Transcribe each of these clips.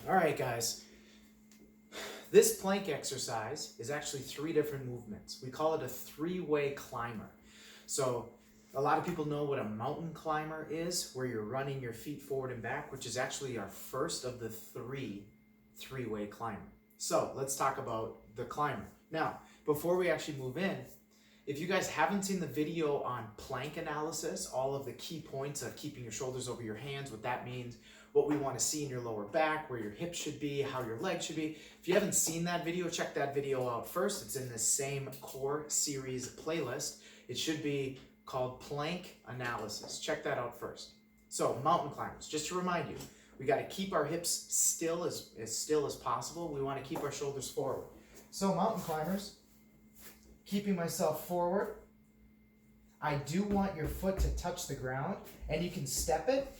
All right, guys. This plank exercise is actually 3 different movements. We call it a 3-way climber. So a lot of people know what a mountain climber is, where you're running your feet forward and back, which is actually our first of the 3-way climber. So let's talk about the climber. Now, before we actually move in, if you guys haven't seen the video on plank analysis, all of the key points of keeping your shoulders over your hands, what that means, what we want to see in your lower back, where your hips should be, how your legs should be. If you haven't seen that video, check that video out first. It's in the same core series playlist. It should be called Plank Analysis. Check that out first. So mountain climbers, just to remind you, we got to keep our hips still as possible. We want to keep our shoulders forward. So mountain climbers, keeping myself forward. I do want your foot to touch the ground, and you can step it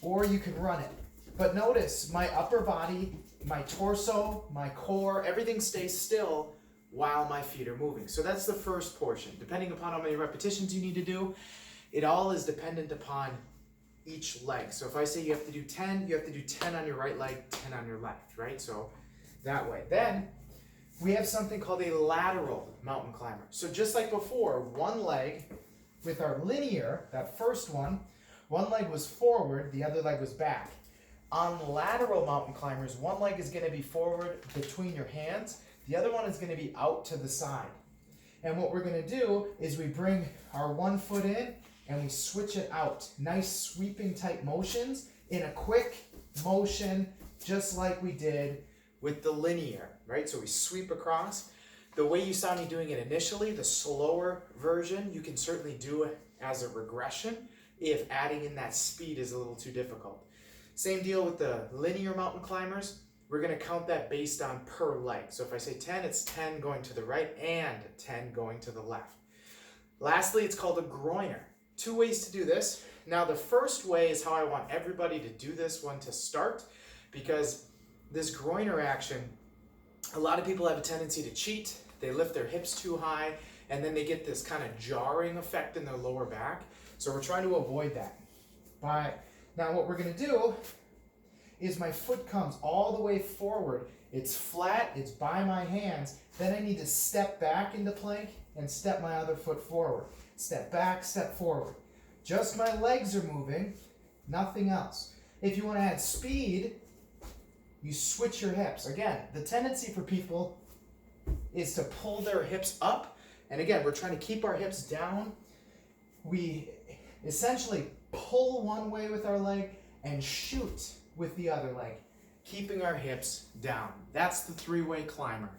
or you can run it. But notice my upper body, my torso, my core, everything stays still while my feet are moving. So that's the first portion. Depending upon how many repetitions you need to do, it all is dependent upon each leg. So if I say you have to do 10, you have to do 10 on your right leg, 10 on your left, right? So that way. Then we have something called a lateral mountain climber. So just like before, one leg with our linear, that first one leg was forward, the other leg was back. On lateral mountain climbers, one leg is going to be forward between your hands, the other one is going to be out to the side. And what we're going to do is we bring our one foot in and we switch it out. Nice sweeping type motions in a quick motion, just like we did with the linear, right? So we sweep across. The way you saw me doing it initially, the slower version, you can certainly do it as a regression if adding in that speed is a little too difficult. Same deal with the linear mountain climbers. We're going to count that based on per leg. So if I say 10, it's 10 going to the right and 10 going to the left. Lastly, it's called a groiner. 2 ways to do this. Now, the first way is how I want everybody to do this one to start, because this groiner action, a lot of people have a tendency to cheat. They lift their hips too high, and then they get this kind of jarring effect in their lower back. So we're trying to avoid that. Now what we're going to do is my foot comes all the way forward. It's flat, it's by my hands. Then I need to step back into plank and step my other foot forward. Step back, step forward. Just my legs are moving, nothing else. If you want to add speed, you switch your hips. Again, the tendency for people is to pull their hips up. And again, we're trying to keep our hips down. We essentially pull one way with our leg and shoot with the other leg, keeping our hips down. That's the 3-way climber.